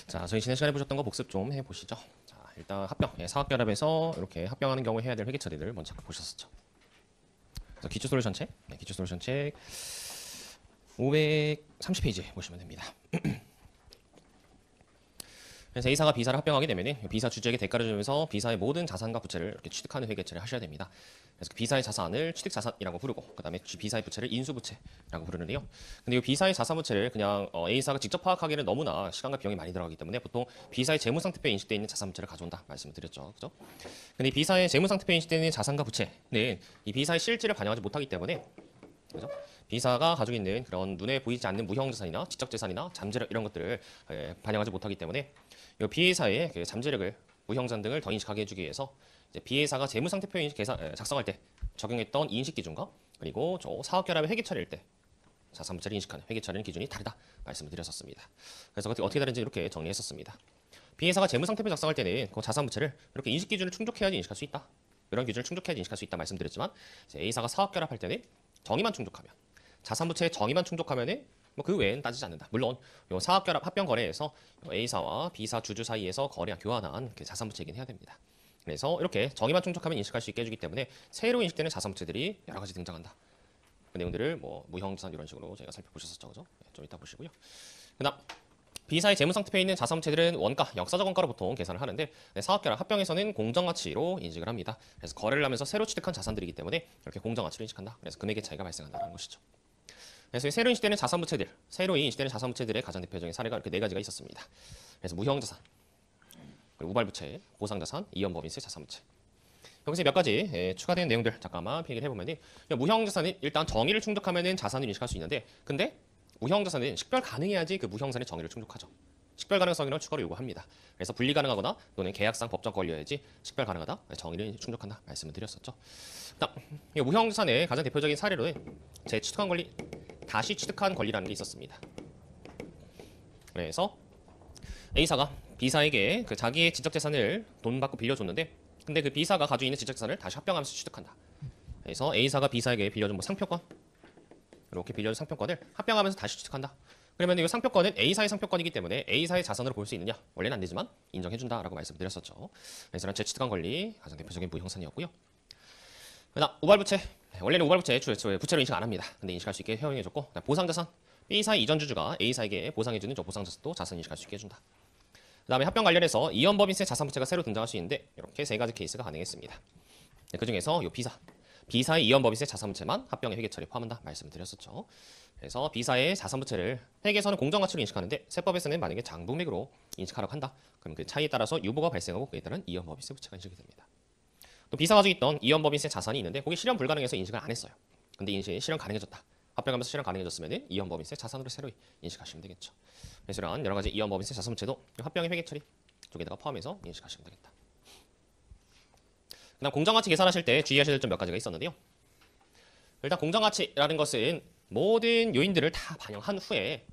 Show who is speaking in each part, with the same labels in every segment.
Speaker 1: 자, 저희 지난 시간에 보셨던 거 복습 좀 해보시죠. 자, 일단 합병, 사학결합에서 이렇게 합병하는 경우에 해야 될 회계 처리를 먼저 보셨었죠. 그래서 기초 솔루션 책, 기초 솔루션 책 530페이지 보시면 됩니다. 그래서 A사가 B사를 합병하게 되면 B사 주주에게 대가를 주면서 B사의 모든 자산과 부채를 이렇게 취득하는 회계 처리를 하셔야 됩니다. 그래서 B사의 자산을 취득 자산이라고 부르고, 그다음에 B사의 부채를 인수 부채라고 부르는데요. 근데 이 B사의 자산 부채를 그냥 A사가 직접 파악하기에는 너무나 시간과 비용이 많이 들어가기 때문에 보통 B사의 재무 상태표에 인식되어 있는 자산 부채를 가져온다 말씀을 드렸죠, 그죠? 근데 B사의 재무 상태표에 인식되어 있는 자산과 부채는 이 B사의 실질을 반영하지 못하기 때문에, 그죠? B사가 가지고 있는 그런 눈에 보이지 않는 무형 자산이나 지적 재산이나 잠재력 이런 것들을 반영하지 못하기 때문에 이 B사의 그 잠재력을 무형자산 등을 더 인식하게 해주기 위해서 이제 B사가 재무상태표 인식 작성할 때 적용했던 인식 기준과 그리고 저 사업결합의 회계 처리일 때 자산 부채를 인식하는 회계 처리는 기준이 다르다 말씀을 드렸었습니다. 그래서 어떻게 다른지 이렇게 정리했었습니다. B사가 재무상태표 작성할 때는 그 자산 부채를 이렇게 인식 기준을 충족해야지 인식할 수 있다. 이런 기준을 충족해야지 인식할 수 있다 말씀드렸지만, 이제 A사가 사업결합할 때는 정의만 충족하면, 자산 부채의 정의만 충족하면은 뭐 그 외엔 따지지 않는다. 물론 요 사업결합 합병 거래에서 A사와 B사 주주 사이에서 교환한 그 자산 부채이긴 해야 됩니다. 그래서 이렇게 정의만 충족하면 인식할 수 있게 해주기 때문에 새로 인식되는 자산 부채들이 여러 가지 등장한다. 그 내용들을 뭐 무형자산 이런 식으로 저희가 살펴보셨었죠, 그죠? 좀 이따 보시고요. 그다음 B사의 재무 상태표에 있는 자산 부채들은 원가, 역사적 원가로 보통 계산을 하는데, 사업결합 합병에서는 공정가치로 인식을 합니다. 그래서 거래를 하면서 새로 취득한 자산들이기 때문에 이렇게 공정가치로 인식한다. 그래서 금액의 차이가 발생한다는 것이죠. 그래서 새로 인식되는 자산 부채들, 새로 인식되는 자산 부채들의 가장 대표적인 사례가 이렇게 네 가지가 있었습니다. 그래서 무형자산, 그리고 우발부채, 보상자산, 이연법인세 자산부채. 여기서 몇 가지 추가된 내용들 잠깐만 얘기를 해보면은, 무형자산은 일단 정의를 충족하면은 자산을 인식할 수 있는데, 근데 무형자산은 식별 가능해야지 그 무형자산의 정의를 충족하죠. 식별 가능성이라는 추가로 요구합니다. 그래서 분리 가능하거나 또는 계약상 법정 권리여야지 식별 가능하다, 정의를 충족한다 말씀을 드렸었죠. 무형자산의 가장 대표적인 사례로는 재취득한 권리, 다시 취득한 권리라는 게 있었습니다. 그래서 A사가 B사에게 그 자기의 지적재산을 돈 받고 빌려줬는데, 근데 그 B사가 가지고 있는 지적재산을 다시 합병하면서 취득한다. 그래서 A사가 B사에게 빌려준 뭐 상표권, 이렇게 빌려준 상표권을 합병하면서 다시 취득한다. 그러면 이 상표권은 A사의 상표권이기 때문에 A사의 자산으로 볼 수 있느냐? 원래는 안 되지만 인정해준다라고 말씀드렸었죠. 그래서 재취득한 권리 가장 대표적인 무형산이었고요. 그다음 우발부채, 원래는 우발부채 부채로 인식 안 합니다. 근데 인식할 수 있게 허용해줬고, 보상자산, B사의 이전 주주가 A사에게 보상해주는 저 보상자산도 자산 인식할 수 있게 해준다. 그다음에 합병 관련해서 이연법인세 자산부채가 새로 등장할 수 있는데, 이렇게 세 가지 케이스가 가능했습니다. 그 중에서 이 B사의 이연법인세 자산부채만 합병의 회계 처리에 포함한다 말씀을 드렸었죠. 그래서 B사의 자산부채를 회계에서는 공정가치로 인식하는데, 세법에서는 만약에 장부맥으로 인식하라고 한다. 그럼 그 차이에 따라서 유보가 발생하고 그에 따른 이연법인세 부채가 인식이 됩니다. 또 B사가 가지고 있던 이연법인세 자산이 있는데, 거기 실현 불가능해서 인식을 안 했어요. 근데 실현 가능해졌다. 합병하면서 실현 가능해졌으면 이연법인세 자산으로 새로 인식하시면 되겠죠. 그래서 이런 여러 가지 이연법인세 자산부채도 합병의 회계 처리 쪽에다가 포함해서 인식하시면 되겠다. 그다음 공정가치 계산하실 때 주의하셔야 될 점 몇 가지가 있었는데요. 일단 공정가치라는 것은 모든 요인들을 다 반영한 후에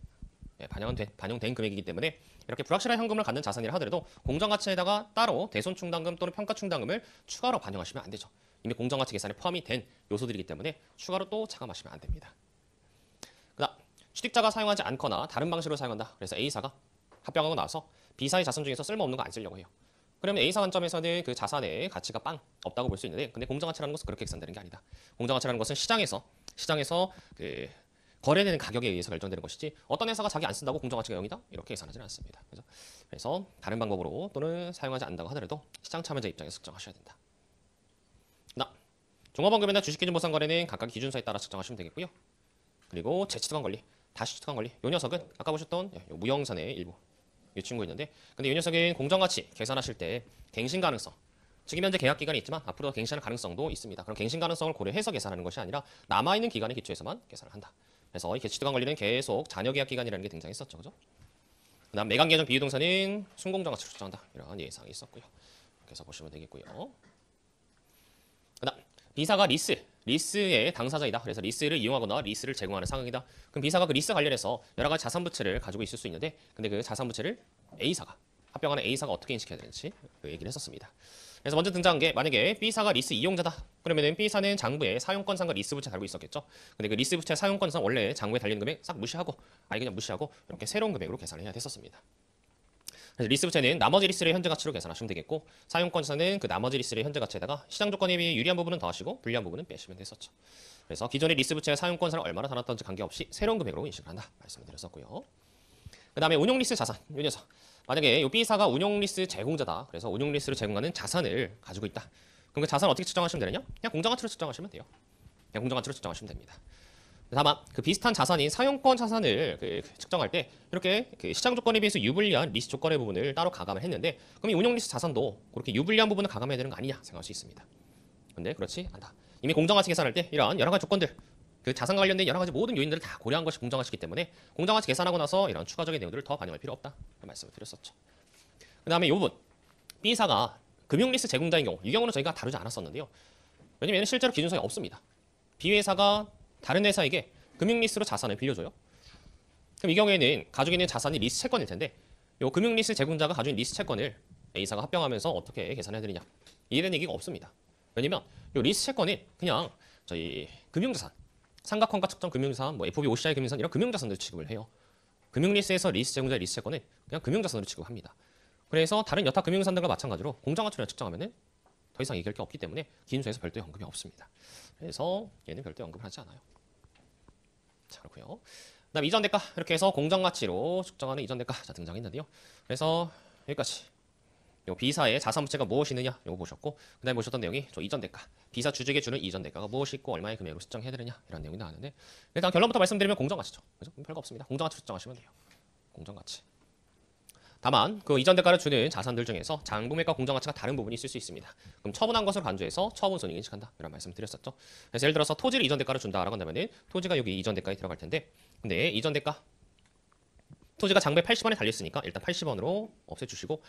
Speaker 1: 반영된 금액이기 때문에, 이렇게 불확실한 현금을 갖는 자산이라 하더라도 공정가치에다가 따로 대손충당금 또는 평가충당금을 추가로 반영하시면 안 되죠. 이미 공정가치 계산에 포함이 된 요소들이기 때문에 추가로 또 차감하시면 안 됩니다. 그다음 취득자가 사용하지 않거나 다른 방식으로 사용한다. 그래서 A사가 합병하고 나서 B사의 자산 중에서 쓸모없는 거 안 쓰려고 해요. 그러면 A사 관점에서는 그 자산의 가치가 없다고 볼 수 있는데, 근데 공정가치라는 것은 그렇게 계산되는 게 아니다. 공정가치라는 것은 시장에서 그 거래되는 가격에 의해서 결정되는 것이지, 어떤 회사가 자기 안 쓴다고 공정가치가 0이다? 이렇게 계산하지는 않습니다. 그래서 다른 방법으로 또는 사용하지 않는다고 하더라도 시장 참여자 입장에서 측정하셔야 된다. 종합원금이나 주식기준 보상 거래는 각각 기준서에 따라 측정하시면 되겠고요. 그리고 재취득한 권리, 다시 취득한 권리, 이 녀석은 아까 보셨던 무형산의 일부 이 친구 있는데, 근데 이 녀석은 공정가치 계산하실 때 갱신 가능성, 지금 현재 계약 기간이 있지만 앞으로 갱신할 가능성도 있습니다. 그럼 갱신 가능성을 고려해서 계산하는 것이 아니라 남아있는 기간에 기초해서만 계산을 한다. 그래서 이 취득한 권리는 계속 잔여 계약 기간이라는 게 등장했었죠, 그죠? 그다음 매각 예정 비유동산은 순공정가치로 측정한다. 이런 예상이 있었고요. 그래서 보시면 되겠고요. 그다음 B사가 리스의 당사자이다. 그래서 리스를 이용하거나 리스를 제공하는 상황이다. 그럼 B사가 그 리스 관련해서 여러 가지 자산 부채를 가지고 있을 수 있는데, 근데 그 자산 부채를 합병하는 A사가 어떻게 인식해야 되는지 그 얘기를 했었습니다. 그래서 먼저 등장한 게, 만약에 B사가 리스 이용자다. 그러면은 B사는 장부에 사용권상과 리스 부채 달고 있었겠죠. 근데 그 리스 부채 사용권상 원래 장부에 달리는 금액 싹 무시하고, 그냥 무시하고 이렇게 새로운 금액으로 계산을 해야 됐었습니다. 그래서 리스 부채는 나머지 리스의 현재 가치로 계산하시면 되겠고 사용권 자산은 그 나머지 리스의 현재 가치에다가 시장 조건에 비해 유리한 부분은 더하시고 불리한 부분은 빼시면 됐었죠. 그래서 기존의 리스 부채의 사용권자를 얼마나 달았던지 관계없이 새로운 금액으로 인식을 한다 말씀을 드렸었고요. 그 다음에 운용 리스 자산 이 녀석. 만약에 이 B사가 운용 리스 제공자다. 그래서 운용 리스를 제공하는 자산을 가지고 있다. 그럼 그 자산을 어떻게 측정하시면 되느냐? 그냥 공정가치로 측정하시면 돼요. 그냥 공정가치로 측정하시면 됩니다. 다만 그 비슷한 자산인 사용권 자산을 측정할 때 이렇게 그 시장 조건에 비해서 유불리한 리스 조건의 부분을 따로 가감을 했는데 그럼 이 운용 리스 자산도 그렇게 유불리한 부분을 가감해야 되는 거 아니냐 생각할 수 있습니다. 근데 그렇지 않다. 이미 공정가치 계산할 때 이러한 여러 가지 조건들 그 자산과 관련된 여러 가지 모든 요인들을 다 고려한 것이 공정가치이기 때문에 공정가치 계산하고 나서 이런 추가적인 내용들을 더 반영할 필요 없다 말씀을 드렸었죠. 그 다음에 이 부분 B사가 금융리스 제공자인 경우 이 경우는 저희가 다루지 않았었는데요. 왜냐면 실제로 기준서에 없습니다. B회사가 다른 회사에게 금융리스로 자산을 빌려줘요. 그럼 이 경우에는 가지고 있는 자산이 리스 채권일 텐데 이 금융리스 제공자가 가지고 있는 리스 채권을 A사가 합병하면서 어떻게 계산해야 되느냐 이해되는 얘기가 없습니다. 왜냐면 이 리스 채권은 그냥 저희 금융자산 삼각형과 측정 금융자산, 뭐 FB, OCI 금융자산 이런 금융자산들 취급을 해요. 금융리스에서 리스 제공자의 리스 채권은 그냥 금융자산으로 취급합니다. 그래서 다른 여타 금융자산들과 마찬가지로 공정가치로 측정하면은 더 이상 얘기할 게 없기 때문에 기준서에서 별도의 언급이 없습니다. 그래서 얘는 별도의 언급을 하지 않아요. 자, 그렇고요. 그다음 이전 대가 이렇게 해서 공정가치로 측정하는 이전 대가 자 등장했는데요. 그래서 여기까지 요 B사의 자산 부채가 무엇이 있느냐 이거 보셨고 그다음에 보셨던 내용이 저 이전 대가 B사 주주에게 주는 이전 대가가 무엇이 있고 얼마의 금액으로 측정해야 되느냐 이런 내용이 나왔는데 일단 결론부터 말씀드리면 공정가치죠. 그죠? 별거 없습니다. 공정가치로 측정하시면 돼요. 공정가치. 다만 그 이전 대가를 주는 자산들 중에서 장부매가 공정가치가 다른 부분이 있을 수 있습니다. 그럼 처분한 것을 간주해서 처분 손익을 인식한다 이런 말씀 드렸었죠. 그래서 예를 들어서 토지를 이전 대가로 준다라고 한다면은 토지가 여기 이전 대가에 들어갈 텐데 근데 이전 대가 토지가 장부에 80원에 달렸으니까 일단 80원으로 없애주시고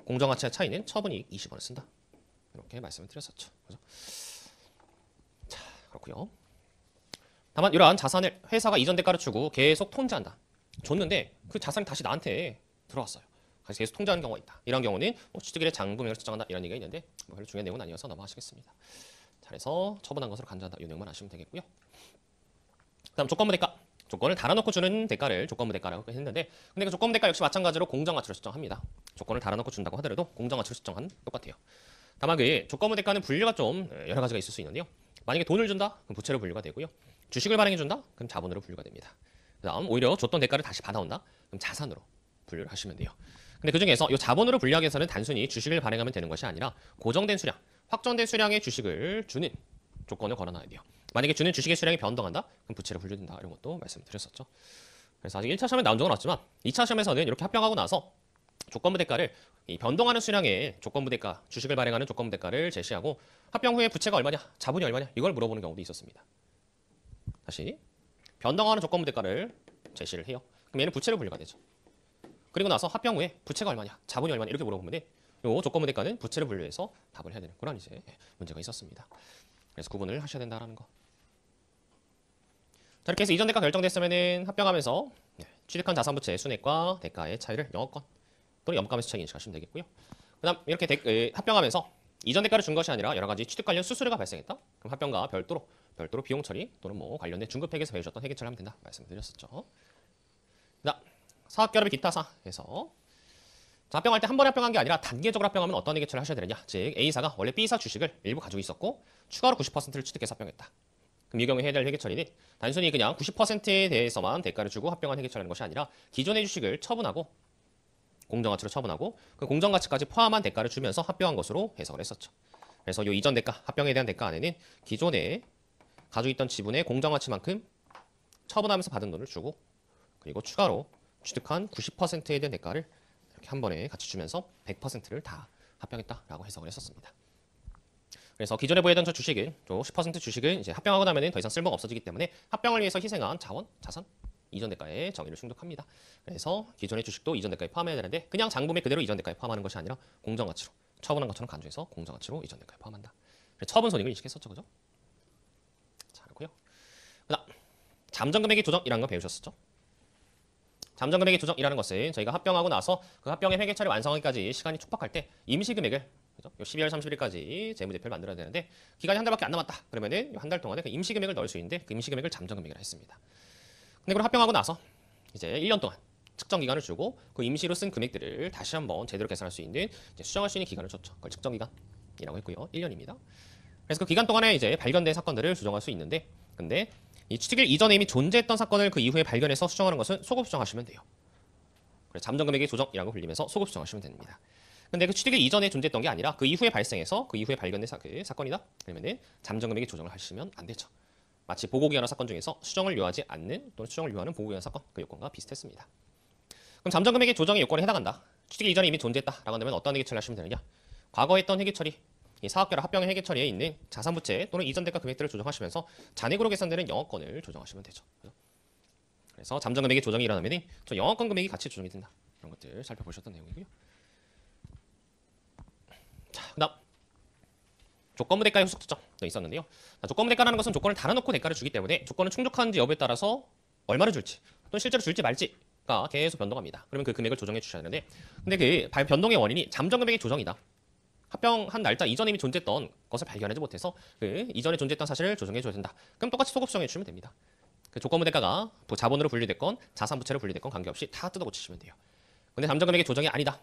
Speaker 1: 공정가치의 차이는 처분이익 20원을 쓴다. 이렇게 말씀을 드렸었죠. 그죠? 자, 그렇고요. 다만 이러한 자산을 회사가 이전 대가를 주고 계속 통지한다. 줬는데 그 자산이 다시 나한테 들어왔어요. 그래서 계속 통지하는 경우가 있다. 이런 경우는 취득일의 장부명을 측정한다. 이런 얘기가 있는데 뭐 별로 중요한 내용은 아니어서 넘어가시겠습니다. 자, 그래서 처분한 것으로 간주한다. 이 내용만 아시면 되겠고요. 그다음 조건부 대가. 조건을 달아놓고 주는 대가를 조건부 대가라고 했는데 근데 그 조건부 대가 역시 마찬가지로 공정가치로 측정합니다. 조건을 달아놓고 준다고 하더라도 공정가치로 측정하는 똑같아요. 다만 그 조건부 대가는 분류가 좀 여러 가지가 있을 수 있는데요. 만약에 돈을 준다? 그럼 부채로 분류가 되고요. 주식을 발행해 준다? 그럼 자본으로 분류가 됩니다. 그다음 오히려 줬던 대가를 다시 받아온다? 그럼 자산으로 분류를 하시면 돼요. 근데 그중에서 이 자본으로 분류하기 위해서는 단순히 주식을 발행하면 되는 것이 아니라 고정된 수량, 확정된 수량의 주식을 주는 조건을 걸어놔야 돼요. 만약에 주는 주식의 수량이 변동한다? 그럼 부채로 분류된다. 이런 것도 말씀드렸었죠. 그래서 아직 1차 시험에 나온 적은 없지만 2차 시험에서는 이렇게 합병하고 나서 조건부 대가를 이 변동하는 수량의 조건부 대가, 주식을 발행하는 조건부 대가를 제시하고 합병 후에 부채가 얼마냐, 자본이 얼마냐 이걸 물어보는 경우도 있었습니다. 다시 변동하는 조건부 대가를 제시를 해요. 그럼 얘는 부채로 분류가 되죠. 그리고 나서 합병 후에 부채가 얼마냐, 자본이 얼마냐 이렇게 물어보면 요 조건부 대가는 부채를 분류해서 답을 해야 되는 그런 이제 문제가 있었습니다. 그래서 구분을 하셔야 된다라는 거. 자, 이렇게 해서 이전 대가 결정됐으면은 합병하면서 취득한 자산 부채 순액과 대가의 차이를 영업권 또는 염가매수 차익 인식하시면 되겠고요. 그다음 이렇게 합병하면서 이전 대가를 준 것이 아니라 여러 가지 취득 관련 수수료가 발생했다. 그럼 합병과 별도로 비용 처리 또는 뭐 관련된 중급회계에서 배우셨던 회계 처리하면 된다 말씀드렸었죠. 그다음 사업결합의 기타 사에서 합병할 때 한 번에 합병한 게 아니라 단계적으로 합병하면 어떤 회계 처리를 하셔야 되느냐. 즉 A사가 원래 B사 주식을 일부 가지고 있었고 추가로 90%를 취득해서 합병했다. 그럼 이 경우에 해야 될 회계 처리는 단순히 그냥 90%에 대해서만 대가를 주고 합병한 회계 처리하는 것이 아니라 기존의 주식을 처분하고 공정가치로 처분하고 그 공정가치까지 포함한 대가를 주면서 합병한 것으로 해석을 했었죠. 그래서 이 이전 대가, 합병에 대한 대가 안에는 기존에 가지고 있던 지분의 공정가치만큼 처분하면서 받은 돈을 주고 그리고 추가로 취득한 90%에 대한 대가를 이렇게 한 번에 같이 주면서 100%를 다 합병했다라고 해석을 했었습니다. 그래서 기존에 보유했던 저 주식은 10% 주식은 이제 합병하고 나면은 더 이상 쓸모가 없어지기 때문에 합병을 위해서 희생한 자원, 자산, 이전 대가의 정의를 충족합니다. 그래서 기존의 주식도 이전 대가에 포함해야 되는데 그냥 장부매 그대로 이전 대가에 포함하는 것이 아니라 공정가치로 처분한 것처럼 간주해서 공정가치로 이전 대가에 포함한다. 처분 손익을 인식했었죠, 그죠? 자, 그렇고요. 그다음 잠정금액의 조정이라는 거 배우셨었죠? 잠정금액의 조정이라는 것은 저희가 합병하고 나서 그 합병의 회계 처리 완성하기까지 시간이 촉박할 때 임시금액을 그죠? 12월 30일까지 재무제표를 만들어야 되는데 기간이 한 달밖에 안 남았다. 그러면은 한 달 동안에 그 임시금액을 넣을 수 있는데 그 임시금액을 잠정금액이라 했습니다. 근데 그걸 합병하고 나서 이제 1년 동안 측정 기간을 주고 그 임시로 쓴 금액들을 다시 한번 제대로 계산할 수 있는 이제 수정할 수 있는 기간을 줬죠. 그걸 측정 기간이라고 했고요. 1년입니다. 그래서 그 기간 동안에 이제 발견된 사건들을 조정할 수 있는데, 근데 이 취득일 이전에 이미 존재했던 사건을 그 이후에 발견해서 수정하는 것은 소급 수정하시면 돼요. 그래서 잠정금액의 조정이라고 불리면서 소급 수정하시면 됩니다. 근데 그 취득일 이전에 존재했던 게 아니라 그 이후에 발생해서 그 이후에 발견된 그 사건이다. 그러면은 잠정금액의 조정을 하시면 안 되죠. 마치 보고기한화 사건 중에서 수정을 요하지 않는 또는 수정을 요하는 보고기한화 사건 그 요건과 비슷했습니다. 그럼 잠정금액의 조정의 요건에 해당한다. 취득일 이전에 이미 존재했다라고 한다면 어떤 회계 처리를 하시면 되느냐? 과거에 했던 회계 처리, 이 사학결합 합병의 회계 처리에 있는 자산부채 또는 이전 대가 금액들을 조정하시면서 잔액으로 계산되는 영업권을 조정하시면 되죠. 그래서 잠정금액의 조정이 일어나면 저 영업권 금액이 같이 조정이 된다. 이런 것들 살펴보셨던 내용이고요. 자, 그다음 조건부 대가의 후속 조정도 있었는데요. 자, 조건부 대가라는 것은 조건을 달아놓고 대가를 주기 때문에 조건은 충족하는지 여부에 따라서 얼마를 줄지 또는 실제로 줄지 말지가 계속 변동합니다. 그러면 그 금액을 조정해 주셔야 되는데, 근데 그 변동의 원인이 잠정금액의 조정이다. 합병한 날짜 이전에 이미 존재했던 것을 발견하지 못해서 그 이전에 존재했던 사실을 조정해 줘야 된다. 그럼 똑같이 소급 수정해 주시면 됩니다. 그 조건부 대가가 자본으로 분류됐건 자산부채로 분류됐건 관계없이 다 뜯어 고치시면 돼요. 근데 잠정금액의 조정이 아니다.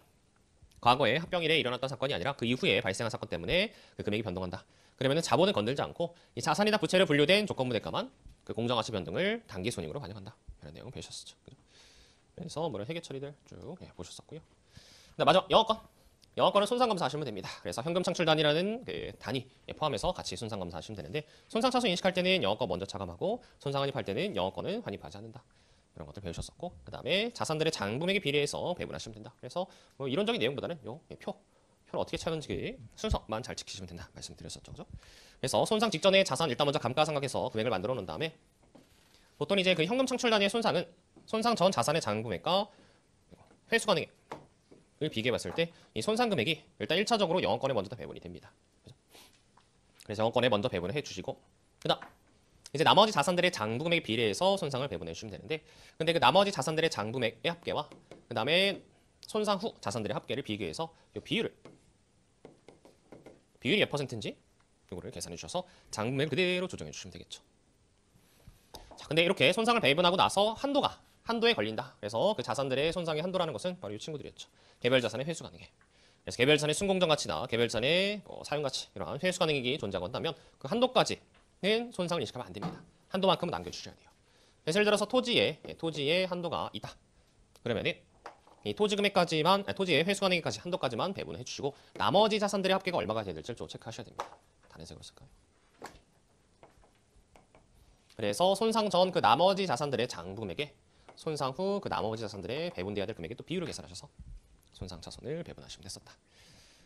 Speaker 1: 과거에 합병일에 일어났던 사건이 아니라 그 이후에 발생한 사건 때문에 그 금액이 변동한다. 그러면 자본은 건들지 않고 이 자산이나 부채로 분류된 조건부 대가만 그 공정가치 변동을 단기 손익으로 반영한다. 이런 내용 배우셨었죠. 그래서 뭐런 회계 처리들 쭉 보셨었고요. 마지막 영업권. 영업권은 손상검사 하시면 됩니다. 그래서 현금 창출 단위라는 그 단위 포함해서 같이 손상검사 하시면 되는데, 손상차손 인식할 때는 영업권 먼저 차감하고 손상 환입할 때는 영업권은 환입하지 않는다. 이런 것들 배우셨었고, 그 다음에 자산들의 장부액에 비례해서 배분하시면 된다. 그래서 뭐 이론적인 내용보다는 표를 어떻게 차는지 순서만 잘 지키시면 된다 말씀드렸었죠. 그죠? 그래서 손상 직전에 자산 일단 먼저 감가상각해서 금액을 만들어 놓은 다음에 보통 이제 그 현금 창출 단위의 손상은 손상 전 자산의 장부액과 회수 가능액 을 비교해봤을 때 이 손상 금액이 일단 1차적으로 영업권에 먼저 다 배분이 됩니다. 그래서 영업권에 먼저 배분을 해주시고, 그다음 이제 나머지 자산들의 장부금액에 비례해서 손상을 배분해 주시면 되는데, 근데 그 나머지 자산들의 장부금액의 합계와 그 다음에 손상 후 자산들의 합계를 비교해서 이 비율이 몇 퍼센트인지 이거를 계산해 주셔서 장부금액을 그대로 조정해 주시면 되겠죠. 자, 근데 이렇게 손상을 배분하고 나서 한도에 걸린다. 그래서 그 자산들의 손상의 한도라는 것은 바로 이 친구들이었죠. 개별 자산의 회수 가능액. 그래서 개별 자산의 순공정 가치나 개별 자산의 사용 가치 이러한 회수 가능액이 존재하고 한다면 그 한도까지는 손상을 인식하면 안 됩니다. 한도만큼은 남겨주셔야 돼요. 그래서 예를 들어서 토지에 한도가 있다. 그러면은 이 토지 금액까지만, 토지의 회수 가능액까지 한도까지만 배분을 해주시고 나머지 자산들의 합계가 얼마가 돼야 될지를 좀 체크하셔야 됩니다. 다른 색으로 쓸까요? 그래서 손상 전 그 나머지 자산들의 장부금액에 손상 후 그 나머지 자산들의 배분돼야 될 금액의 또 비율을 계산하셔서 손상 차손을 배분하시면 됐었다.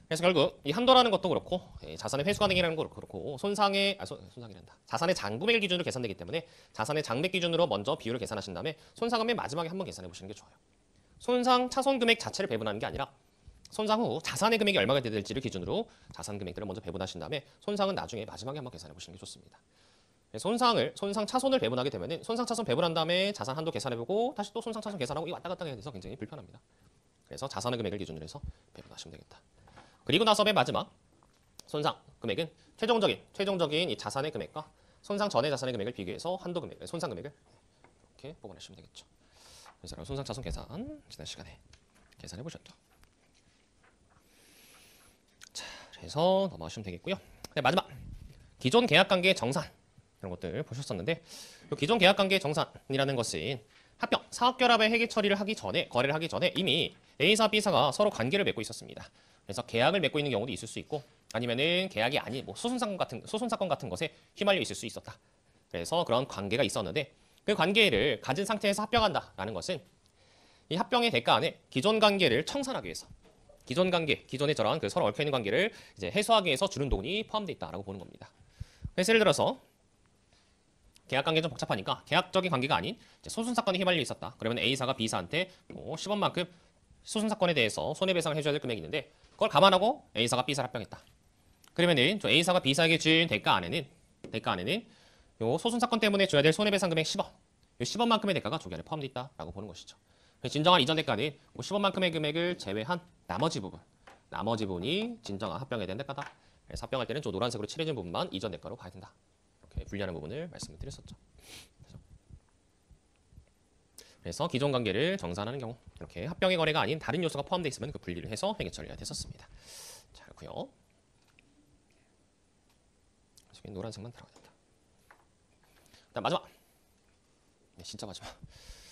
Speaker 1: 그래서 결국 이 한도라는 것도 그렇고 자산의 회수 가능이라는 것도 그렇고 손상이란다. 자산의 장부액 기준으로 계산되기 때문에 자산의 장액 기준으로 먼저 비율을 계산하신 다음에 손상금액 마지막에 한번 계산해 보시는 게 좋아요. 손상 차손 금액 자체를 배분하는 게 아니라 손상 후 자산의 금액이 얼마가 돼야 될지를 기준으로 자산 금액들을 먼저 배분하신 다음에 손상은 나중에 마지막에 한번 계산해 보시는 게 좋습니다. 손상 차손을 배분하게 되면은 손상 차손 배분한 다음에 자산 한도 계산해보고 다시 또 손상 차손 계산하고 이 왔다 갔다 해야 돼서 굉장히 불편합니다. 그래서 자산의 금액을 기준으로 해서 배분하시면 되겠다. 그리고 나서 맨 마지막 손상 금액은 최종적인 이 자산의 금액과 손상 전의 자산의 금액을 비교해서 한도 금액, 손상 금액을 이렇게 뽑아내시면 되겠죠. 그래서 손상 차손 계산 지난 시간에 계산해 보셨죠. 자, 그래서 넘어가시면 되겠고요. 네, 마지막 기존 계약 관계의 정산. 이런 것들 보셨었는데, 기존 계약 관계의 정산이라는 것은 합병, 사업결합의 회계 처리를 하기 전에, 거래를 하기 전에 이미 A사, B사가 서로 관계를 맺고 있었습니다. 그래서 계약을 맺고 있는 경우도 있을 수 있고, 아니면은 계약이 아닌 소송 사건 같은 것에 휘말려 있을 수 있었다. 그래서 그런 관계가 있었는데, 그 관계를 가진 상태에서 합병한다라는 것은 이 합병의 대가 안에 기존 관계를 청산하기 위해서, 기존에 저런 그 서로 얽혀 있는 관계를 이제 해소하기 위해서 주는 돈이 포함되어 있다라고 보는 겁니다. 그래서 예를 들어서 계약 관계 좀 복잡하니까 계약적인 관계가 아닌 소송 사건에 휘말려 있었다. 그러면 A사가 B사한테 10원만큼 소송 사건에 대해서 손해배상을 해줘야 될 금액이 있는데 그걸 감안하고 A사가 B사를 합병했다. 그러면은 A사가 B사에게 준 대가 안에는 요 소송 사건 때문에 줘야 될 손해배상 금액 10원, 요 10원만큼의 대가가 조기 안에 포함되어 있다라고 보는 것이죠. 진정한 이전 대가는 10원만큼의 금액을 제외한 나머지 부분이 진정한 합병에 대한 대가다. 그래서 합병할 때는 저 노란색으로 칠해진 부분만 이전 대가로 봐야 된다. 이렇게 분리하는 부분을 말씀을 드렸었죠. 그래서 기존 관계를 정산하는 경우 이렇게 합병의 거래가 아닌 다른 요소가 포함되어 있으면 그 분리를 해서 회계 처리가 됐었습니다. 자, 그렇고요. 노란색만 들어가야 된다. 일단 마지막. 네, 진짜 마지막.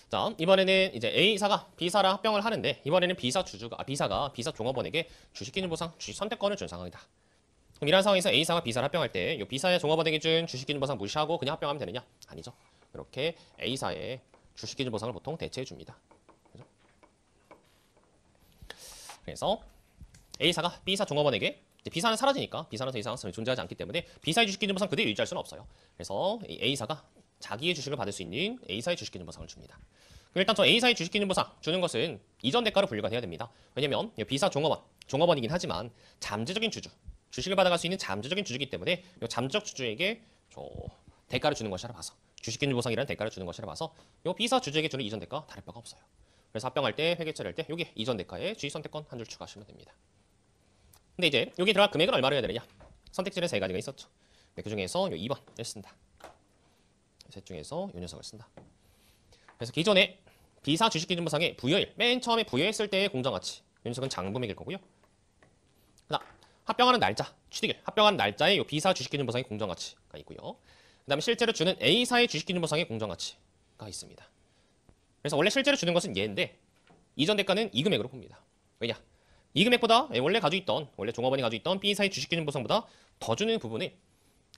Speaker 1: 자, 이번에는 이제 A사가 B사랑 합병을 하는데 이번에는 B사가 B사 종업원에게 주식기준 보상, 주식 선택권을 준 상황이다. 그럼 이런 상황에서 A사가 B사를 합병할 때 이 B사의 종업원에게 준 주식기준 보상 무시하고 그냥 합병하면 되느냐? 아니죠. 이렇게 A사의 주식기준 보상을 보통 대체해 줍니다. 그래서 A사가 B사 종업원에게 B사는 사라지니까 B사는 더 이상 존재하지 않기 때문에 B사의 주식기준 보상 그대로 유지할 수는 없어요. 그래서 A사가 자기의 주식을 받을 수 있는 A사의 주식기준 보상을 줍니다. 그럼 일단 저 A사의 주식기준 보상 주는 것은 이전 대가로 분류가 돼야 됩니다. 왜냐면 B사 종업원이긴 하지만 잠재적인 주주, 주식을 받아갈 수 있는 잠재적인 주주이기 때문에 이 잠재적 주주에게 저 대가를 주는 것이라 봐서 주식기준 보상이라는 대가를 주는 것이라 봐서 이 B사 주주에게 주는 이전 대가 다를 바가 없어요. 그래서 합병할 때 회계 처리할 때 여기 이전 대가에 주식 선택권 한 줄 추가하시면 됩니다. 근데 이제 여기 들어갈 금액은 얼마로 해야 되느냐? 선택지는 세 가지가 있었죠. 네, 그 중에서 이 2번을 쓴다. 셋 중에서 이 녀석을 쓴다. 그래서 기존에 B사 주식기준 보상의 부여일, 맨 처음에 부여했을 때의 공정가치, 이 녀석은 장부맥일 거고요. 그다음 합병하는 날짜, 취득일, 합병하는 날짜에 이 B사 주식기준 보상의 공정가치가 있고요. 그다음에 실제로 주는 A사의 주식기준 보상의 공정가치가 있습니다. 그래서 원래 실제로 주는 것은 얘인데 이전 대가는 이 금액으로 봅니다. 왜냐? 이 금액보다 원래 종업원이 가지고 있던 B사의 주식기준 보상보다 더 주는 부분을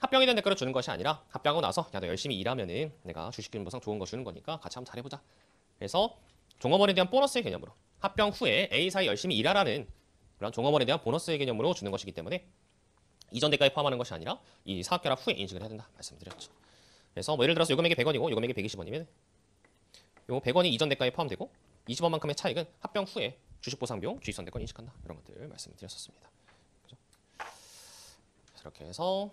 Speaker 1: 합병에 대한 대가로 주는 것이 아니라 합병하고 나서 야 너 열심히 일하면은 내가 주식기준 보상 좋은 거 주는 거니까 같이 한번 잘해보자. 그래서 종업원에 대한 보너스의 개념으로 합병 후에 A사에 열심히 일하라는 그런 종업원에 대한 보너스의 개념으로 주는 것이기 때문에 이전 대가에 포함하는 것이 아니라 이 사학결합 후에 인식을 해야 된다 말씀드렸죠. 그래서 뭐 예를 들어서 요 금액이 100원이고 요 금액이 120원이면 요 100원이 이전 대가에 포함되고 20원만큼의 차익은 합병 후에 주식 보상 비용, 주식 선택권 인식한다. 이런 것들 말씀드렸었습니다. 그죠? 이렇게 해서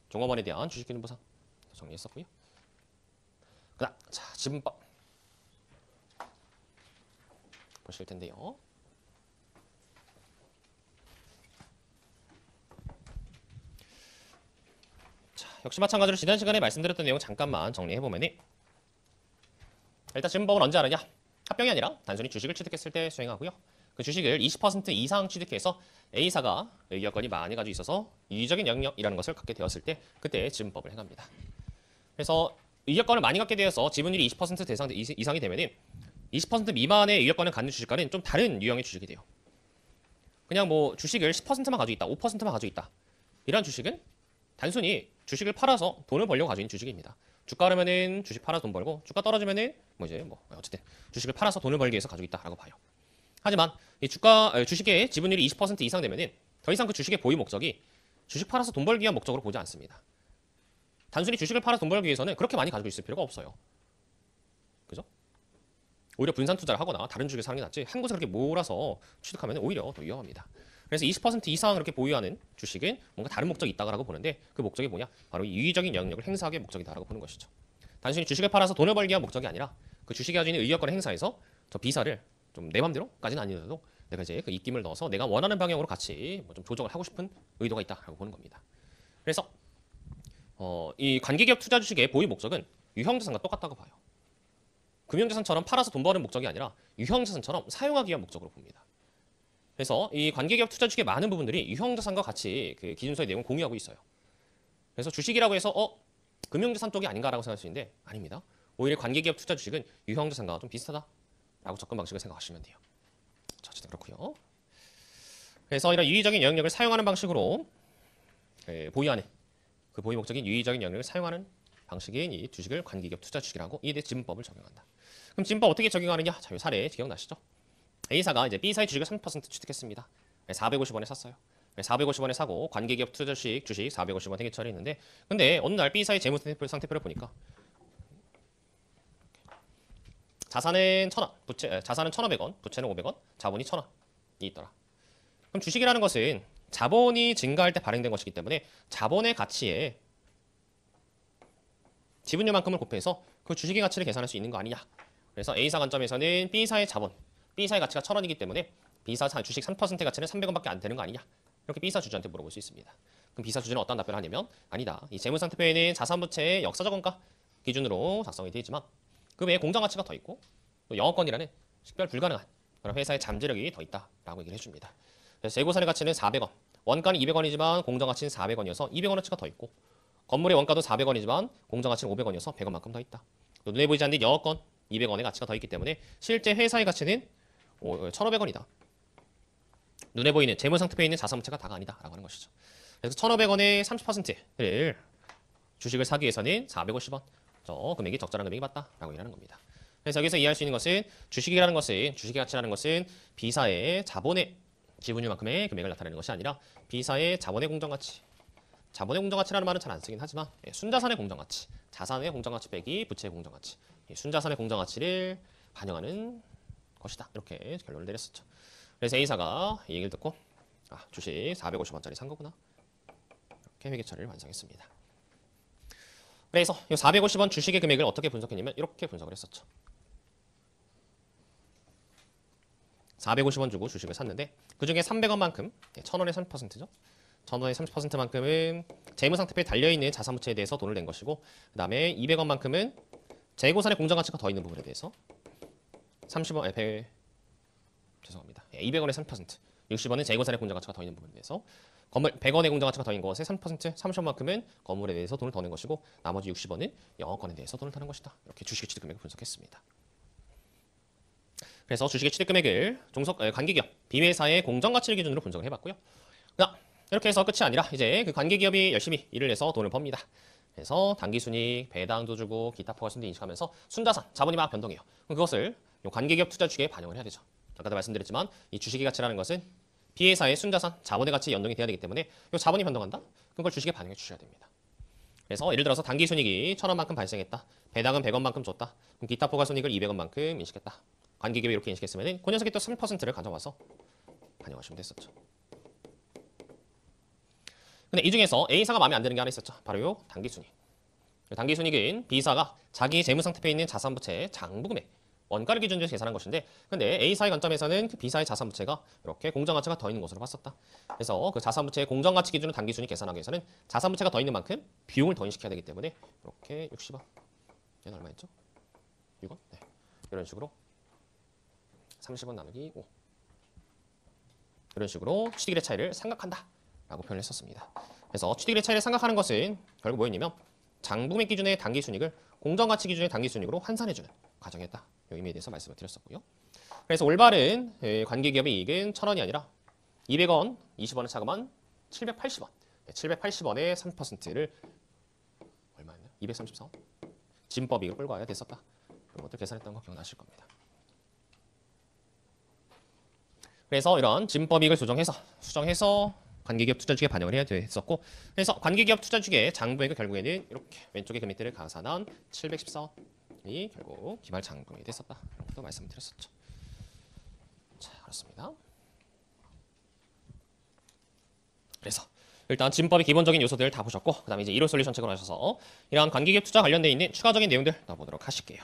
Speaker 1: 종업원에 대한 주식기준 보상 정리했었고요. 그다음 자 지분법 보실 텐데요. 자 역시 마찬가지로 지난 시간에 말씀드렸던 내용 잠깐만 정리해 보면은 일단 지분법은 언제 하느냐? 합병이 아니라 단순히 주식을 취득했을 때 수행하고요. 그 주식을 20% 이상 취득해서 A사가 의결권이 많이 가지고 있어서 유의적인 영역이라는 것을 갖게 되었을 때 그때 지분법을 행합니다. 그래서 의결권을 많이 갖게 되어서 지분율이 20% 이상이 되면 20% 미만의 의결권을 갖는 주식과는 좀 다른 유형의 주식이 돼요. 그냥 뭐 주식을 10%만 가지고 있다, 5%만 가지고 있다. 이런 주식은 단순히 주식을 팔아서 돈을 벌려고 가지고 있는 주식입니다. 주가 오르면은 주식 팔아서 돈 벌고 주가 떨어지면은 어쨌든 주식을 팔아서 돈을 벌기 위해서 가지고 있다라고 봐요. 하지만 이 주식의 지분율이 20% 이상 되면은 더 이상 그 주식의 보유 목적이 주식 팔아서 돈 벌기 위한 목적으로 보지 않습니다. 단순히 주식을 팔아서 돈 벌기 위해서는 그렇게 많이 가지고 있을 필요가 없어요. 그죠? 오히려 분산 투자를 하거나 다른 주식을 사는 게 낫지 한 곳에 그렇게 몰아서 취득하면 오히려 더 위험합니다. 그래서 20% 이상 그렇게 보유하는 주식은 뭔가 다른 목적이 있다고 보는데 그 목적이 뭐냐? 바로 유의적인 영역을 행사하기의 목적이다라고 보는 것이죠. 단순히 주식을 팔아서 돈을 벌기 위한 목적이 아니라 그 주식이 가지고 있는 의결권을 행사해서 저 B사를 좀 내 맘대로까지는 아니더라도 내가 이제 그 입김을 넣어서 내가 원하는 방향으로 같이 뭐 좀 조정을 하고 싶은 의도가 있다라고 보는 겁니다. 그래서 이 관계기업 투자 주식의 보유 목적은 유형자산과 똑같다고 봐요. 금융자산처럼 팔아서 돈 버는 목적이 아니라 유형자산처럼 사용하기 위한 목적으로 봅니다. 그래서 이 관계기업 투자 주식의 많은 부분들이 유형자산과 같이 그 기준서의 내용을 공유하고 있어요. 그래서 주식이라고 해서 금융자산 쪽이 아닌가라고 생각할 수 있는데 아닙니다. 오히려 관계기업 투자 주식은 유형자산과 좀 비슷하다라고 접근 방식을 생각하시면 돼요. 자, 어쨌든 그렇고요. 그래서 이런 유의적인 영역을 사용하는 방식으로 보유하는 그 보유 목적인 유의적인 영역을 사용하는 방식인 이 주식을 관계기업 투자 주식이라고 이에 대해 지분법을 적용한다. 그럼 지분법 어떻게 적용하느냐? 자, 이 사례 기억나시죠? A사가 이제 B사의 주식을 30% 취득했습니다. 450원에 샀어요. 450원에 사고 관계기업 투자 주식 450원 회계 처리했는데 근데 어느 날 B사의 재무 상태표를 보니까 자산은 1,000원, 자산은 1,500원, 부채는 500원, 자본이 1,000원이 있더라. 그럼 주식이라는 것은 자본이 증가할 때 발행된 것이기 때문에 자본의 가치에 지분율만큼을 곱해서 그 주식의 가치를 계산할 수 있는 거 아니냐. 그래서 A사 관점에서는 B사의 자본, B사의 가치가 1,000원이기 때문에 B사 주식 3% 가치는 300원밖에 안 되는 거 아니냐. 이렇게 B사 주주한테 물어볼 수 있습니다. 그럼 B사 주주는 어떤 답변을 하냐면 아니다. 이 재무상태표에는 자산부채의 역사적 원가 기준으로 작성이 되어 있지만 그 외에 공정 가치가 더 있고 또 영업권이라는 식별 불가능한 그런 회사의 잠재력이 더 있다라고 얘기를 해줍니다. 그래서 재고산의 가치는 400원, 원가는 200원이지만 공정 가치는 400원이어서 200원어치가 더 있고 건물의 원가도 400원이지만 공정 가치는 500원이어서 100원만큼 더 있다. 또 눈에 보이지 않는 영업권 200원의 가치가 더 있기 때문에 실제 회사의 가치는 1,500원이다. 눈에 보이는 재무상태표에 있는 자산부채가 다가 아니다라고 하는 것이죠. 그래서 1,500원의 30%를 주식을 사기 위해서는 450원 저 금액이 적절한 금액이 맞다라고 얘기하는 겁니다. 그래서 여기서 이해할 수 있는 것은 주식의 가치라는 것은 B사의 자본의 지분율만큼의 금액을 나타내는 것이 아니라 B사의 자본의 공정가치. 자본의 공정가치라는 말은 잘 안 쓰긴 하지만 순자산의 공정가치, 자산의 공정가치 빼기 부채의 공정가치, 순자산의 공정가치를 반영하는 것이다. 이렇게 결론을 내렸었죠. 그래서 A사가 이 얘기를 듣고 주식 450원짜리 산 거구나. 이렇게 회계처리를 완성했습니다. 그래서 이 450원 주식의 금액을 어떻게 분석했냐면 이렇게 분석을 했었죠. 450원 주고 주식을 샀는데 그중에 300원만큼 1,000원의 30%죠. 1,000원의 30%만큼은 재무상태표에 달려있는 자산부채에 대해서 돈을 낸 것이고 그 다음에 200원만큼은 재고산의 공정가치가 더 있는 부분에 대해서 죄송합니다. 200원의 3%, 60원은 재고산의 공정가치가 더 있는 부분에 대해서 건물 100원의 공정가치가 더 있는 것의 3%, 30원만큼은 건물에 대해서 돈을 더 낸 것이고 나머지 60원은 영업권에 대해서 돈을 타는 것이다. 이렇게 주식의 취득금액을 분석했습니다. 그래서 주식의 취득금액을 관계기업, B회사의 공정가치를 기준으로 분석을 해봤고요. 이렇게 해서 끝이 아니라 이제 그 관계기업이 열심히 일을 해서 돈을 법니다. 그래서 당기순이익, 배당도 주고 기타 포괄순도 인식하면서 순자산, 자본이 막 변동해요. 그것을 관계기업 투자주기에 반영을 해야 되죠. 아까도 말씀드렸지만 이 주식의 가치라는 것은 B회사의 순자산, 자본의 가치에 연동이 돼야 되기 때문에 이 자본이 변동한다? 그걸 주식에 반영해 주셔야 됩니다. 그래서 예를 들어서 당기순이익이 1,000원만큼 발생했다. 배당은 100원만큼 줬다. 그럼 기타 포괄순이익을 200원만큼 인식했다. 관계기업이 이렇게 인식했으면 그 녀석이 또 3%를 가져와서 반영하시면 됐었죠. 근데 이 중에서 A사가 마음에 안 드는 게 하나 있었죠. 바로 요 당기순이익. 당기순이익은 B사가 자기 재무상태표에 있는 자산부채의 장부금액, 원가를 기준으로 계산한 것인데 근데 A사의 관점에서는 그 B사의 자산부채가 이렇게 공정가치가 더 있는 것으로 봤었다. 그래서 그 자산부채의 공정가치 기준으로 당기순이익 계산하기 위해서는 자산부채가 더 있는 만큼 비용을 더 인식해야 되기 때문에 이렇게 60원. 얘는 얼마였죠? 6원? 네. 이런 식으로 30원 나누기 5. 이런 식으로 취득일의 차이를 삼각한다 라고 표현을 했었습니다. 그래서 취득일의 차이를 삼각하는 것은 결국 뭐였냐면 장부금액 기준의 당기순이익을 공정가치 기준의 당기순이익으로 환산해주는 과정이었다. 이 의미에 대해서 말씀을 드렸었고요. 그래서 올바른 관계기업의 이익은 1,000원이 아니라 200원, 20원을 차감한 780원. 780원의 3%를 얼마였나요? 234원? 진법이익을 끌고 와야 됐었다. 이런 것들 계산했던 거 기억나실 겁니다. 그래서 이런 진법이익을 수정해서 관계기업 투자주기에 반영을 해야 됐었고 그래서 관계기업 투자주기의 장부액을 결국에는 이렇게 왼쪽의 금액들을 가산한 714원이 결국 기말 장부액이 됐었다. 이런 것도 말씀드렸었죠. 자, 그렇습니다. 그래서 일단 진법의 기본적인 요소들 다 보셨고 그 다음에 이제 1호 솔루션 책으로 하셔서 이러한 관계기업 투자 관련돼 있는 추가적인 내용들 더 보도록 하실게요.